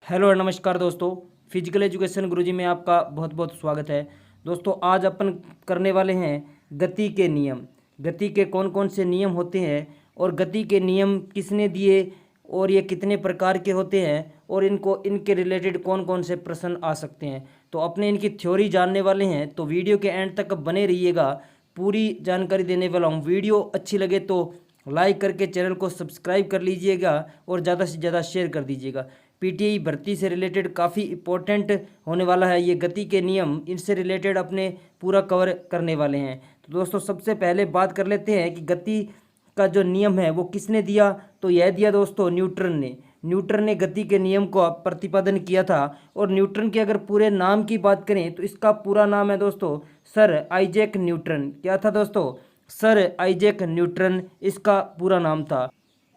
Hello और नमस्कार दोस्तों। फिजिकल एजुकेशन गुरुजी में आपका बहुत बहुत स्वागत है। दोस्तों आज अपन करने वाले हैं गति के नियम। गति के कौन कौन से नियम होते हैं और गति के नियम किसने दिए और ये कितने प्रकार के होते हैं और इनके रिलेटेड कौन कौन से प्रश्न आ सकते हैं, तो अपने इनकी थ्योरी जानने वाले हैं। तो वीडियो के एंड तक बने रहिएगा, पूरी जानकारी देने वाला हूँ। वीडियो अच्छी लगे तो लाइक करके चैनल को सब्सक्राइब कर लीजिएगा और ज़्यादा से ज़्यादा शेयर कर दीजिएगा। पीटीआई भर्ती से रिलेटेड काफ़ी इम्पोर्टेंट होने वाला है ये गति के नियम, इनसे रिलेटेड अपने पूरा कवर करने वाले हैं। तो दोस्तों सबसे पहले बात कर लेते हैं कि गति का जो नियम है वो किसने दिया। तो यह दिया दोस्तों न्यूटन ने। न्यूटन ने गति के नियम को प्रतिपादन किया था। और न्यूटन के अगर पूरे नाम की बात करें तो इसका पूरा नाम है दोस्तों सर आइजैक न्यूटन। क्या था दोस्तों? सर आइजैक न्यूटन इसका पूरा नाम था।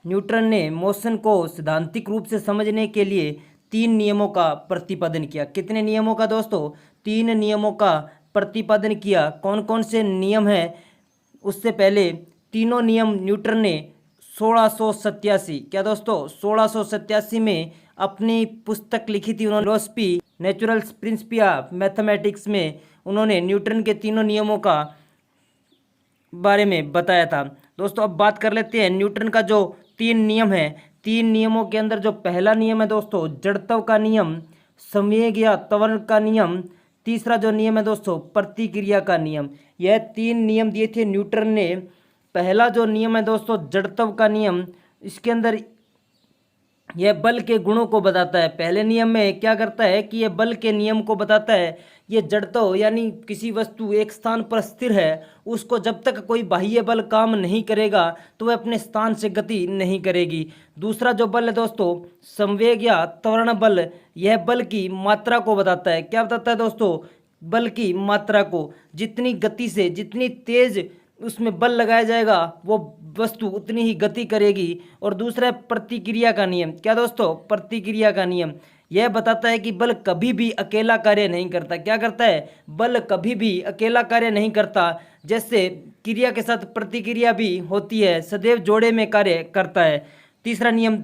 न्यूटन ने मोशन को सैद्धांतिक रूप से समझने के लिए 3 नियमों का प्रतिपादन किया। कितने नियमों का दोस्तों? 3 नियमों का प्रतिपादन किया। कौन कौन से नियम हैं? उससे पहले तीनों नियम न्यूटन ने 1687, क्या दोस्तों 1687 में अपनी पुस्तक लिखी थी उन्होंने, फिलोसफी नेचुरल प्रिंसिपिया मैथमेटिक्स में उन्होंने न्यूटन के तीनों नियमों का बारे में बताया था। दोस्तों अब बात कर लेते हैं न्यूटन का जो 3 नियम है। 3 नियमों के अंदर जो पहला नियम है दोस्तों जड़त्व का नियम, संवेग या त्वरण का नियम, तीसरा जो नियम है दोस्तों प्रतिक्रिया का नियम। यह 3 नियम दिए थे न्यूटन ने। पहला जो नियम है दोस्तों जड़त्व का नियम, इसके अंदर यह बल के गुणों को बताता है। पहले नियम में क्या करता है कि यह बल के नियम को बताता है। ये जड़त्व यानी किसी वस्तु एक स्थान पर स्थिर है, उसको जब तक कोई बाह्य बल काम नहीं करेगा तो वह अपने स्थान से गति नहीं करेगी। दूसरा जो बल है दोस्तों संवेग या त्वरण बल, यह बल की मात्रा को बताता है। क्या बताता है दोस्तों? बल की मात्रा को। जितनी गति से, जितनी तेज उसमें बल लगाया जाएगा वो वस्तु उतनी ही गति करेगी। और दूसरा है प्रतिक्रिया का नियम। क्या दोस्तों? प्रतिक्रिया का नियम यह बताता है कि बल कभी भी अकेला कार्य नहीं करता। क्या करता है? बल कभी भी अकेला कार्य नहीं करता। जैसे क्रिया के साथ प्रतिक्रिया भी होती है, सदैव जोड़े में कार्य करता है। तीसरा नियम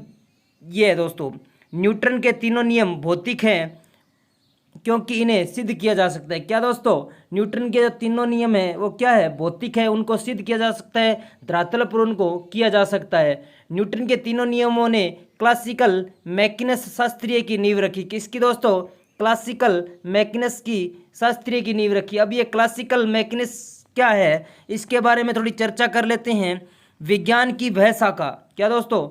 ये है दोस्तों, न्यूटन के तीनों नियम भौतिक हैं क्योंकि इन्हें सिद्ध किया जा सकता है। क्या दोस्तों? न्यूटन के जो तीनों नियम है वो क्या है? भौतिक है, उनको सिद्ध किया जा सकता है, धरातल पर उनको किया जा सकता है। न्यूटन के तीनों नियमों ने क्लासिकल मैकेनिक्स शास्त्रीय की नींव रखी। किसकी दोस्तों? क्लासिकल मैकेनिक्स की शास्त्रीय की नींव रखी। अब ये क्लासिकल मैकेनिक्स क्या है इसके बारे में थोड़ी चर्चा कर लेते हैं। विज्ञान की वह शाखा, क्या दोस्तों?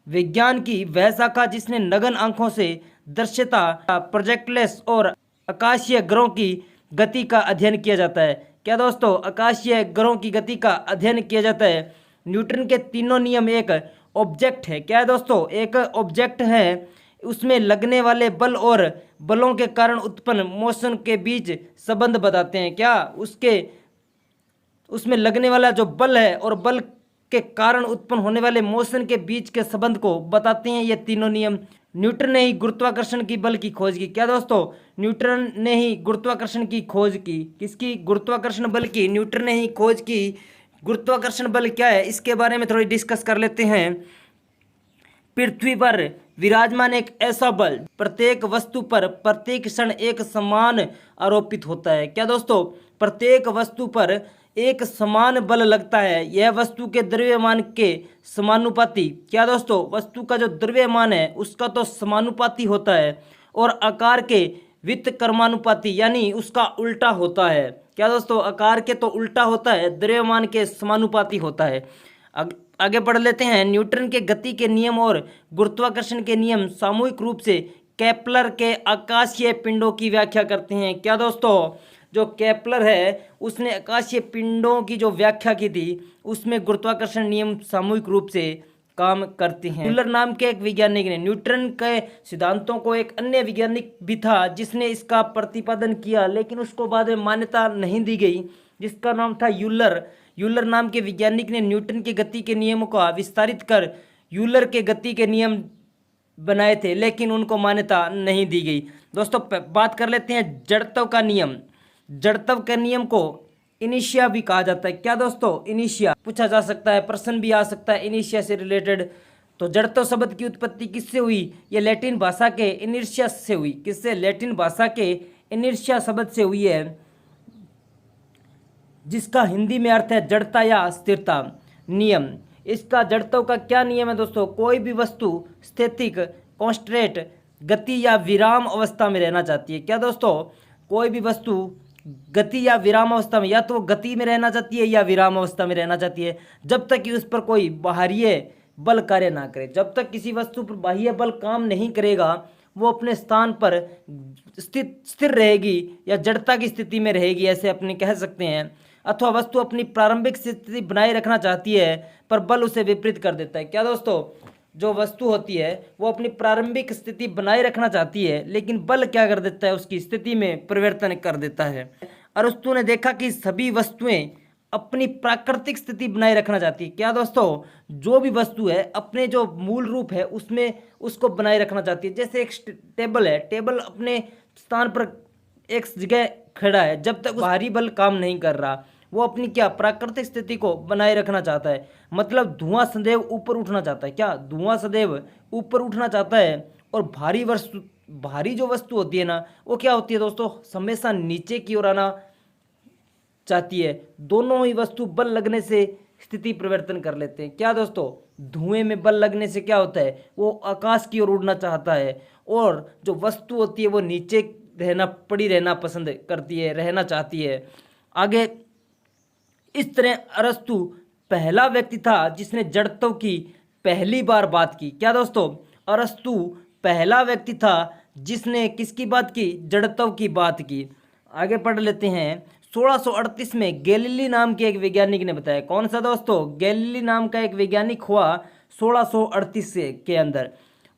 विज्ञान की वह शाखा जिसने नगन आंखों से दृश्यता, प्रोजेक्टलेस और आकाशीय ग्रहों की गति का अध्ययन किया जाता है। क्या दोस्तों? आकाशीय ग्रहों की गति का अध्ययन किया जाता है। न्यूटन के तीनों नियम एक ऑब्जेक्ट है। क्या है दोस्तों? एक ऑब्जेक्ट है, उसमें लगने वाले बल और बलों के कारण उत्पन्न मोशन के बीच संबंध बताते हैं। क्या उसमें लगने वाला जो बल है और बल के कारण उत्पन्न होने वाले मोशन के बीच के संबंध को बताते हैं ये तीनों नियम। न्यूटन ने ही गुरुत्वाकर्षण की बल की खोज की। क्या दोस्तों? न्यूटन ने ही गुरुत्वाकर्षण की खोज की। किसकी? गुरुत्वाकर्षण बल की न्यूटन ने ही खोज की। गुरुत्वाकर्षण बल क्या है इसके बारे में थोड़ी डिस्कस कर लेते हैं। पृथ्वी पर विराजमान एक ऐसा बल प्रत्येक वस्तु पर प्रत्येक क्षण एक समान आरोपित होता है। क्या दोस्तों? प्रत्येक वस्तु पर एक समान बल लगता है। यह वस्तु के द्रव्यमान के समानुपाती, क्या दोस्तों? वस्तु का जो द्रव्यमान है उसका तो समानुपाती होता है और आकार के व्युत्क्रमानुपाती यानी उसका उल्टा होता है। क्या दोस्तों? आकार के तो उल्टा होता है, द्रव्यमान के समानुपाती होता है। आगे पढ़ लेते हैं। न्यूटन के गति के नियम और गुरुत्वाकर्षण के नियम सामूहिक रूप से केपलर के आकाशीय पिंडों की व्याख्या करते हैं। क्या दोस्तों? जो केपलर है उसने आकाशीय पिंडों की जो व्याख्या की थी उसमें गुरुत्वाकर्षण नियम सामूहिक रूप से काम करते हैं। यूलर नाम के एक वैज्ञानिक ने न्यूटन के सिद्धांतों को, एक अन्य वैज्ञानिक भी था जिसने इसका प्रतिपादन किया लेकिन उसको बाद में मान्यता नहीं दी गई, जिसका नाम था यूलर। यूलर नाम के वैज्ञानिक ने न्यूटन के गति के नियमों का विस्तारित कर यूलर के गति के नियम बनाए थे लेकिन उनको मान्यता नहीं दी गई। दोस्तों बात कर लेते हैं जड़त्व का नियम। जड़त्व के नियम को इनिशिया भी कहा जाता है। क्या दोस्तों? इनिशिया पूछा जा सकता है, प्रश्न भी आ सकता है इनिशिया से रिलेटेड। तो जड़त्व शब्द की उत्पत्ति किससे हुई? ये लैटिन भाषा के इनर्शिया से हुई। किससे? लैटिन भाषा के इनर्शिया शब्द से हुई है, जिसका हिंदी में अर्थ है जड़ता या स्थिरता। नियम, इसका जड़त्व का क्या नियम है दोस्तों? कोई भी वस्तु स्थितिक, कॉन्स्टेंट, गति या विराम अवस्था में रहना चाहती है। क्या दोस्तों? कोई भी वस्तु गति या विराम अवस्था में, या तो गति में रहना चाहती है या विराम अवस्था में रहना चाहती है, जब तक कि उस पर कोई बाहरी बल कार्य ना करे। जब तक किसी वस्तु पर बाह्य बल काम नहीं करेगा, वो अपने स्थान पर स्थिर रहेगी या जड़ता की स्थिति में रहेगी, ऐसे अपने कह सकते हैं। अथवा वस्तु अपनी प्रारंभिक स्थिति बनाए रखना चाहती है पर बल उसे विपरीत कर देता है। क्या दोस्तों? जो वस्तु होती है वो अपनी प्रारंभिक स्थिति बनाए रखना चाहती है, लेकिन बल क्या कर देता है? उसकी स्थिति में परिवर्तन कर देता है। अरस्तु ने देखा कि सभी वस्तुएं अपनी प्राकृतिक स्थिति बनाए रखना चाहती है। क्या दोस्तों? जो भी वस्तु है अपने जो मूल रूप है उसमें उसको बनाए रखना चाहती है। जैसे एक टेबल है, टेबल अपने स्थान पर एक जगह खड़ा है, जब तक बाहरी बल काम नहीं कर रहा, वो अपनी क्या प्राकृतिक स्थिति को बनाए रखना चाहता है। मतलब धुआं सदैव ऊपर उठना चाहता है। क्या? धुआं सदैव ऊपर उठना चाहता है। और भारी जो वस्तु होती है ना, वो क्या होती है दोस्तों? हमेशा नीचे की ओर आना चाहती है। दोनों ही वस्तु बल लगने से स्थिति परिवर्तन कर लेते हैं। क्या दोस्तों? धुएं में बल लगने से क्या होता है? वो आकाश की ओर उड़ना चाहता है, और जो वस्तु होती है वो नीचे पड़ी रहना पसंद करती है, रहना चाहती है। आगे इस तरह अरस्तु पहला व्यक्ति था जिसने जड़त्व की पहली बार बात की। क्या दोस्तों? अरस्तु पहला व्यक्ति था जिसने किसकी बात की? जड़त्व की बात की। आगे पढ़ लेते हैं। 1638 में गैलीली नाम के एक वैज्ञानिक ने बताया। कौन सा दोस्तों? गैलीली नाम का एक वैज्ञानिक हुआ 1638 के अंदर।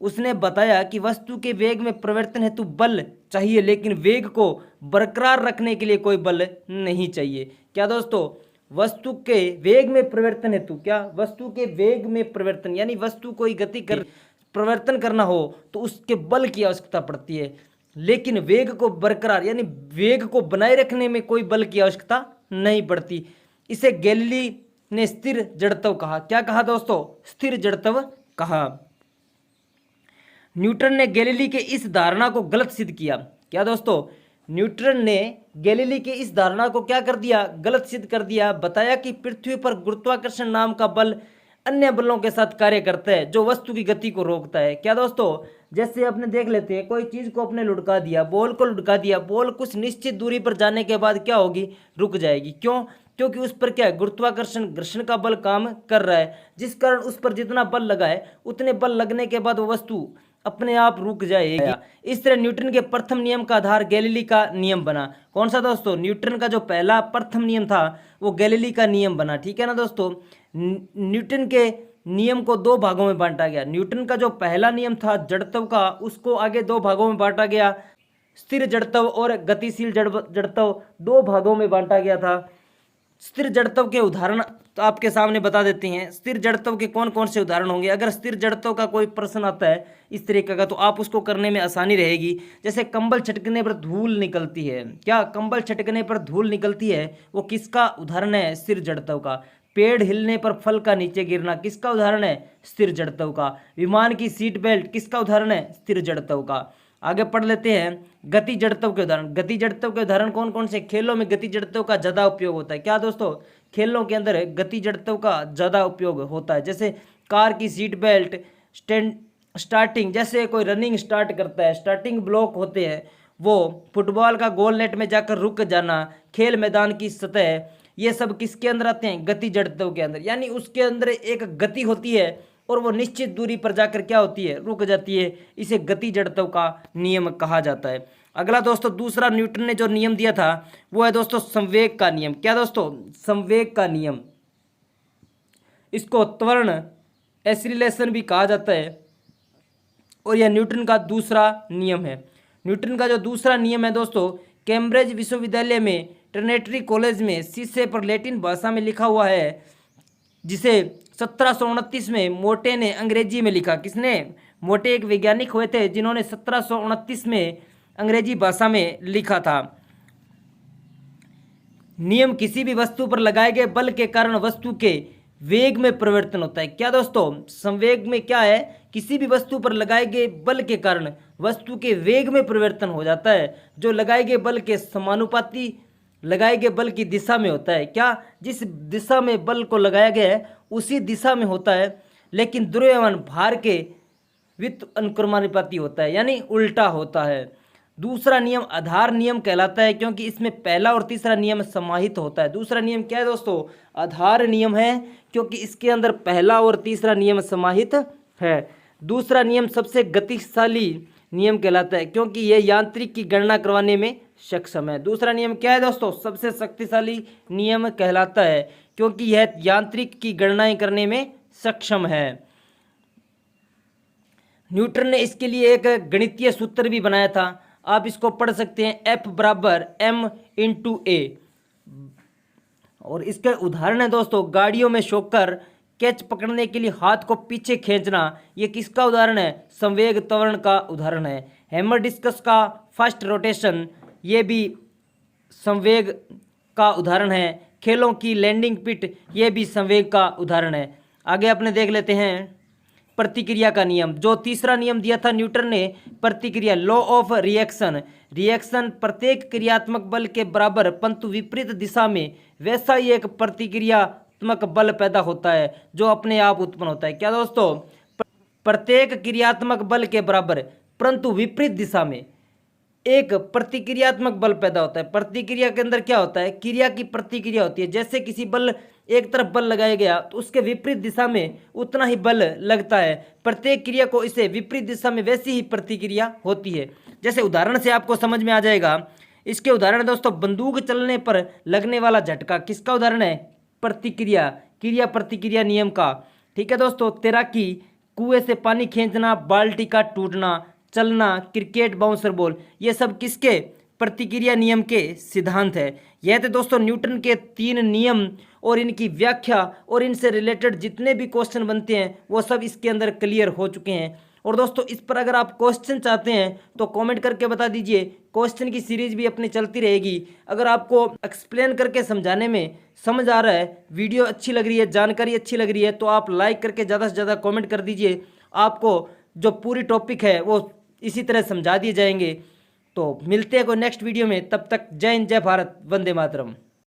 उसने बताया कि वस्तु के वेग में परिवर्तन हेतु बल चाहिए, लेकिन वेग को बरकरार रखने के लिए कोई बल नहीं चाहिए। क्या दोस्तों? वस्तु के वेग में परिवर्तन हेतु, क्या? वस्तु के वेग में परिवर्तन, यानी वस्तु कोई गति कर परिवर्तन करना हो तो उसके बल की आवश्यकता पड़ती है, लेकिन वेग को बरकरार यानी वेग को बनाए रखने में कोई बल की आवश्यकता नहीं पड़ती। इसे गैलीली ने स्थिर जड़त्व कहा। क्या कहा दोस्तों? स्थिर जड़त्व कहा। न्यूटन ने गैलीली के इस धारणा को गलत सिद्ध किया। क्या दोस्तों? न्यूटन ने गैलीली के इस धारणा को क्या कर दिया? गलत सिद्ध कर दिया। बताया कि पृथ्वी पर गुरुत्वाकर्षण नाम का बल अन्य बलों के साथ कार्य करता है जो वस्तु की गति को रोकता है। क्या दोस्तों? जैसे अपने देख लेते हैं, कोई चीज को अपने लुढ़का दिया, बॉल को लुढ़का दिया, बॉल कुछ निश्चित दूरी पर जाने के बाद क्या होगी? रुक जाएगी। क्यों? क्योंकि उस पर क्या है? गुरुत्वाकर्षण घर्षण का बल काम कर रहा है, जिस कारण उस पर जितना बल लगा है उतने बल लगने के बाद वो वस्तु अपने आप रुक जाएगी। इस तरह न्यूटन के प्रथम नियम का आधार गैलीली का नियम बना। कौन सा दोस्तों? न्यूटन का जो पहला प्रथम नियम था वो गैलीली का नियम बना। ठीक है ना दोस्तों? न्यूटन के नियम को दो भागों में बांटा गया। न्यूटन का जो पहला नियम था जड़त्व का, उसको आगे दो भागों में बांटा गया। स्थिर जड़त्व और गतिशील जड़त्व दो भागों में बांटा गया था। स्थिर जड़त्व के उदाहरण तो आपके सामने बता देते हैं। स्थिर जड़त्व के कौन कौन से उदाहरण होंगे? अगर स्थिर जड़त्व का कोई प्रश्न आता है इस तरीके का, तो आप उसको करने में आसानी रहेगी। जैसे कंबल छटकने पर धूल निकलती है। क्या? कंबल छटकने पर धूल निकलती है, वो किसका उदाहरण है? स्थिर जड़त्व का। पेड़ हिलने पर फल का नीचे गिरना किसका उदाहरण है? स्थिर जड़त्व का। विमान की सीट बेल्ट किसका उदाहरण है? स्थिर जड़त्व का। आगे पढ़ लेते हैं गति जड़त्व के उदाहरण। गति जड़त्व के उदाहरण कौन कौन से? खेलों में गति जड़त्व का ज्यादा उपयोग होता है। क्या दोस्तों? खेलों के अंदर गति जड़त्व का ज्यादा उपयोग होता है। जैसे कार की सीट बेल्ट, स्टार्टिंग, जैसे कोई रनिंग स्टार्ट करता है, स्टार्टिंग ब्लॉक होते हैं, वो फुटबॉल का गोल नेट में जाकर रुक जाना, खेल मैदान की सतह, ये सब किसके अंदर आते हैं? गति जड़त्व के अंदर। यानी उसके अंदर एक गति होती है और वो निश्चित दूरी पर जाकर क्या होती है? रुक जाती है। इसे गति जड़त्व का नियम कहा जाता है। अगला दोस्तों दूसरा न्यूटन ने जो नियम दिया था वो है दोस्तों संवेग का नियम। क्या दोस्तों? संवेग का नियम। इसको त्वरण एक्सीलरेशन भी कहा जाता है, और यह न्यूटन का दूसरा नियम है। न्यूटन का जो दूसरा नियम है दोस्तों, कैम्ब्रिज विश्वविद्यालय में ट्रिनिटी कॉलेज में शीशे पर लैटिन भाषा में लिखा हुआ है, जिसे 1729 में मोटे ने अंग्रेजी में लिखा। किसने? मोटे एक वैज्ञानिक हुए थे जिन्होंने 1729 में अंग्रेजी भाषा में लिखा था। नियम किसी भी वस्तु पर लगाए गए बल के कारण वस्तु के वेग में परिवर्तन होता है। क्या दोस्तों, संवेग में क्या है, किसी भी वस्तु पर लगाए गए बल के कारण वस्तु के वेग में परिवर्तन हो जाता है, जो लगाए गए बल के समानुपाती लगाए गए बल की दिशा में होता है। क्या, जिस दिशा में बल को लगाया गया है उसी दिशा में होता है, लेकिन द्रव्यमान भार के व्युत्क्रमानुपाती होता है, यानी उल्टा होता है। दूसरा नियम आधार नियम कहलाता है, क्योंकि इसमें पहला और तीसरा नियम समाहित होता है। दूसरा नियम क्या है दोस्तों, आधार नियम है, क्योंकि इसके अंदर पहला और तीसरा नियम समाहित है। दूसरा नियम सबसे गतिशाली नियम कहलाता है, क्योंकि यह यांत्रिक की गणना करवाने में सक्षम है। दूसरा नियम क्या है दोस्तों, सबसे शक्तिशाली नियम कहलाता है, क्योंकि यह यांत्रिक की गणनाएं करने में सक्षम है। न्यूटन ने इसके लिए एक गणितीय सूत्र भी बनाया था, आप इसको पढ़ सकते हैं, F बराबर m/a। और इसके उदाहरण है दोस्तों, गाड़ियों में शॉकर, कैच पकड़ने के लिए हाथ को पीछे खींचना, ये किसका उदाहरण है, संवेग त्वरण का उदाहरण है। हैमर डिस्कस का फर्स्ट रोटेशन, ये भी संवेग का उदाहरण है। खेलों की लैंडिंग पिट, ये भी संवेग का उदाहरण है। आगे अपने देख लेते हैं प्रतिक्रिया का नियम। जो तीसरा नियम दिया था न्यूटन ने, प्रतिक्रिया, लॉ ऑफ रिएक्शन। रिएक्शन प्रत्येक क्रियात्मक बल के बराबर परंतु विपरीत दिशा में वैसा ही एक प्रतिक्रियात्मक बल पैदा होता है जो अपने आप उत्पन्न होता है। क्या दोस्तों, प्रत्येक क्रियात्मक बल के बराबर परंतु विपरीत दिशा में एक प्रतिक्रियात्मक बल पैदा होता है। प्रतिक्रिया के अंदर क्या होता है, क्रिया की प्रतिक्रिया होती है। जैसे किसी बल, एक तरफ बल लगाया गया तो उसके विपरीत दिशा में उतना ही बल लगता है। प्रत्येक क्रिया को इसे विपरीत दिशा में वैसी ही प्रतिक्रिया होती है। जैसे उदाहरण से आपको समझ में आ जाएगा। इसके उदाहरण दोस्तों, बंदूक चलने पर लगने वाला झटका किसका उदाहरण है, प्रतिक्रिया, क्रिया प्रतिक्रिया नियम का। ठीक है दोस्तों, तैराकी, कुएं से पानी खींचना, बाल्टी का टूटना, चलना, क्रिकेट, बाउंसर बॉल, ये सब किसके, प्रतिक्रिया नियम के सिद्धांत है। यह थे दोस्तों न्यूटन के 3 नियम और इनकी व्याख्या, और इनसे रिलेटेड जितने भी क्वेश्चन बनते हैं वो सब इसके अंदर क्लियर हो चुके हैं। और दोस्तों, इस पर अगर आप क्वेश्चन चाहते हैं तो कमेंट करके बता दीजिए। क्वेश्चन की सीरीज भी अपनी चलती रहेगी। अगर आपको एक्सप्लेन करके समझाने में समझ आ रहा है, वीडियो अच्छी लग रही है, जानकारी अच्छी लग रही है, तो आप लाइक करके ज़्यादा से ज़्यादा कमेंट कर दीजिए। आपको जो पूरी टॉपिक है वो इसी तरह समझा दिए जाएंगे। तो मिलते हैं कोई नेक्स्ट वीडियो में, तब तक जय हिंद, जय भारत, वंदे मातरम।